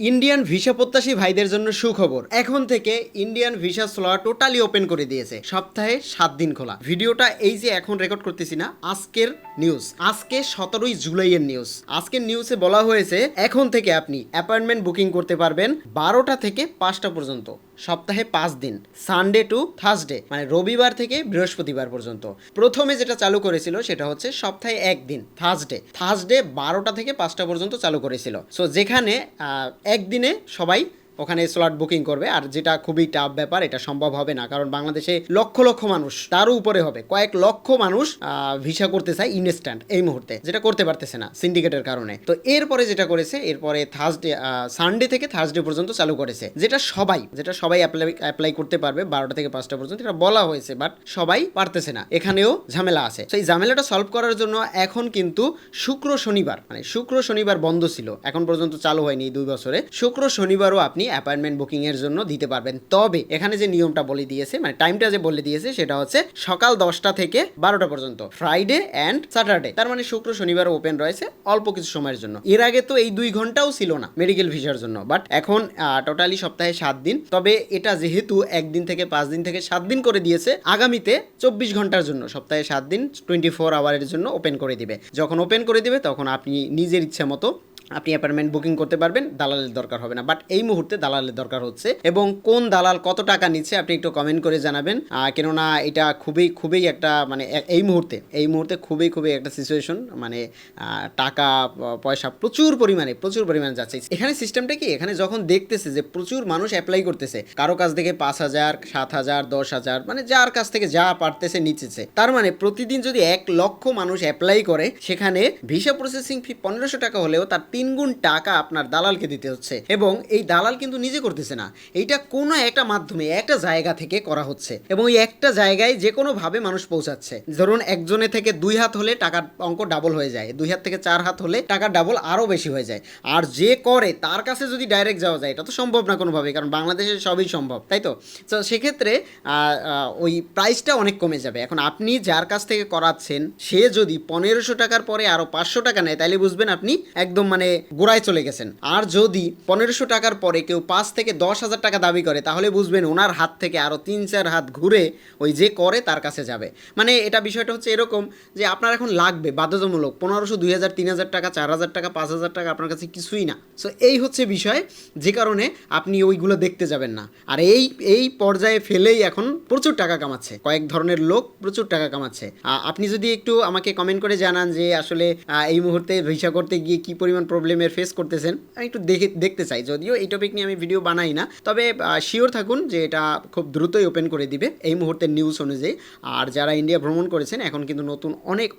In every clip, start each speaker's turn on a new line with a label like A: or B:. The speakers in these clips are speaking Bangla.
A: ইন্ডিয়ান ভিসা প্রত্যাশী ভাইদের জন্য সুখবর। এখন থেকে Indian visa slot totally open করে দিয়েছে, সপ্তাহে 7 দিন খোলা। ভিডিওটা এই যে এখন রেকর্ড করতেছি না, আজকের নিউজ, আজকে 17ই জুলাইয়ের নিউজ। আজকের নিউজে বলা হয়েছে এখন থেকে আপনি অ্যাপয়েন্টমেন্ট বুকিং করতে পারবেন 12টা থেকে 5টা পর্যন্ত, সপ্তাহে 5 দিন, সানডে টু থার্সডে, মানে রবিবার থেকে বৃহস্পতিবার পর্যন্ত। প্রথমে যেটা চালু করেছিল সেটা হচ্ছে সপ্তাহে একদিন, থার্সডে 12টা থেকে 5টা পর্যন্ত চালু করেছিল। সো যেখানে একদিনে সবাই ওখানে স্লট বুকিং করবে, আর যেটা খুবই টাফ ব্যাপার, এটা সম্ভব হবে না, কারণ বাংলাদেশে লক্ষ লক্ষ মানুষ, তারও উপরে হবে, কয়েক লক্ষ মানুষ ভিসা করতে চায় ইনস্ট্যান্ট এই মুহূর্তে, যেটা করতে পারতেছে না সিন্ডিকেটের কারণে। তো এরপরে যেটা করেছে, এরপরে থার্সডে, সানডে থেকে থার্সডে পর্যন্ত চালু করেছে, যেটা সবাই অ্যাপ্লাই করতে পারবে 12টা থেকে 5টা পর্যন্ত, এটা বলা হয়েছে, বাট সবাই পারতেছে না, এখানেও ঝামেলা আছে। তো এই ঝামেলাটা সলভ করার জন্য এখন কিন্তু শুক্র শনিবার বন্ধ ছিল, এখন পর্যন্ত চালু হয়নি 2 বছরে। শুক্র শনিবারও আপনি অ্যাপয়েন্টমেন্ট বুকিং এর জন্য দিতে পারবেন। তবে এখানে যে নিয়মটা বলে দিয়েছে, মানে টাইমটা যে বলে দিয়েছে, সেটা হচ্ছে সকাল 10টা থেকে 12টা পর্যন্ত, ফ্রাইডে অ্যান্ড স্যাটারডে। তার মানে শুক্র শনিবারও ওপেন রয়েছে অল্প কিছু সময়ের জন্য। এর আগে তো এই 2 ঘন্টাও ছিল না মেডিকেল ভিসার জন্য, বাট এখন টোটালি সপ্তাহে 7 দিন। তবে এটা যেহেতু 1 দিন থেকে 5 দিন থেকে 7 দিন করে দিয়েছে, আগামীতে 24 ঘন্টার জন্য, সপ্তাহে 7 দিন 24 আওয়ারের জন্য ওপেন করে দিবে। যখন ওপেন করে দিবে তখন আপনি নিজের ইচ্ছা মতো আপনি অ্যাপার্টমেন্ট বুকিং করতে পারবেন, দালালের দরকার হবে না। বাট এই মুহূর্তে দালালের দরকার হচ্ছে, এবং কোন দালাল কত টাকা নিচ্ছে আপনি একটু কমেন্ট করে জানাবেন, কেননা এটা খুবই একটা, মানে এই মুহূর্তে খুবই একটা সিচুয়েশন, মানে টাকা পয়সা প্রচুর পরিমাণে যাচ্ছে। এখানে সিস্টেমটা কি, এখানে যখন দেখতেছে যে প্রচুর মানুষ অ্যাপ্লাই করতেছে, কারো কাছ থেকে 5,000, 7,000, 10,000, মানে যার কাছ থেকে যা পারতেছে নিচ্ছে, তার মানে প্রতিদিন যদি 1 লক্ষ মানুষ অ্যাপ্লাই করে, সেখানে ভিসা প্রসেসিং ফি 1500 টাকা হলেও তার 3 গুণ টাকা আপনার দালালকে দিতে হচ্ছে। এবং এই দালাল কিন্তু নিজে করতেছে না, এইটা কোনো একটা মাধ্যমে একটা জায়গা থেকে করা হচ্ছে, এবং এই একটা জায়গায় যে কোনো ভাবে মানুষ পৌঁছাচ্ছে। ধরুন একজনে থেকে 2 হাত হলে টাকার অঙ্ক ডাবল হয়ে যায়, 2 হাত থেকে 4 হাত হলে টাকার ডাবল আরও বেশি হয়ে যায়। আর যে করে তার কাছে যদি ডাইরেক্ট যাওয়া যায়, এটা তো সম্ভব না কোনোভাবে, কারণ বাংলাদেশে সবই সম্ভব, তাই তো? তো সেক্ষেত্রে ওই প্রাইসটা অনেক কমে যাবে। এখন আপনি যার কাছ থেকে করাচ্ছেন, সে যদি 1500 টাকার পরে আরও 500 টাকা নেয়, তাহলে বুঝবেন আপনি একদম মানে গোড়ায় চলে গেছেন। আর যদি 1500 টাকার পরে কেউ 5 থেকে 10,000 টাকা দাবি করে, তাহলে বুঝবেন ওনার হাত থেকে আরও 3-4 হাত ঘুরে ওই যে করে তার কাছে যাবে। মানে এটা বিষয়টা হচ্ছে এরকম যে আপনার এখন লাগবে বাধ্যতামূলক 1500, 2000, 3000 টাকা, 4000 টাকা, 5000 টাকা আপনার কাছে কিছুই না। সো এই হচ্ছে বিষয়, যে কারণে আপনি ওইগুলো দেখতে যাবেন না। আর এই পর্যায়ে ফেলেই এখন প্রচুর টাকা কামাচ্ছে, কয়েক ধরনের লোক প্রচুর টাকা কামাচ্ছে। আপনি যদি একটু আমাকে কমেন্ট করে জানান যে আসলে এই মুহূর্তে ভিসা করতে গিয়ে কি পরিমাণ প্রবলেমের ফেস করতেছেন, আমি একটু দেখতে চাই। যদিও এই টপিক নিয়ে আমি ভিডিও বানাই না, তবে শিওর থাকুন যে এটা খুব দ্রুতই ওপেন করে দিবে এই মুহূর্তের নিউজ অনুযায়ী। আর যারা ইন্ডিয়া ভ্রমণ করেছেন, এখন কিন্তু নতুন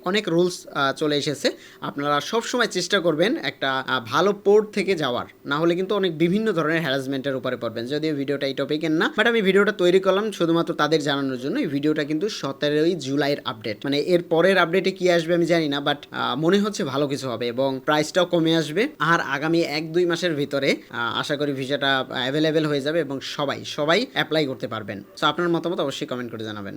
A: অনেক রুলস চলে এসেছে। আপনারা সবসময় চেষ্টা করবেন একটা ভালো পোর্ট থেকে যাওয়ার, না হলে কিন্তু অনেক বিভিন্ন ধরনের হ্যারাসমেন্টের উপরে পড়বেন। যদিও ভিডিওটা এই টপিকের না, বাট আমি ভিডিওটা তৈরি করলাম শুধুমাত্র তাদের জানানোর জন্য। এই ভিডিওটা কিন্তু 17ই জুলাইয়ের আপডেট, মানে এর পরের আপডেটে কি আসবে আমি জানি না, বাট মনে হচ্ছে ভালো কিছু হবে এবং প্রাইসটাও কমে আসবে। আর আগামী 1-2 মাসের ভিতরে আশা করি ভিসাটা অ্যাভেলেবেল হয়ে যাবে এবং সবাই অ্যাপ্লাই করতে পারবেন। সো আপনার মতামত অবশ্যই কমেন্ট করে জানাবেন।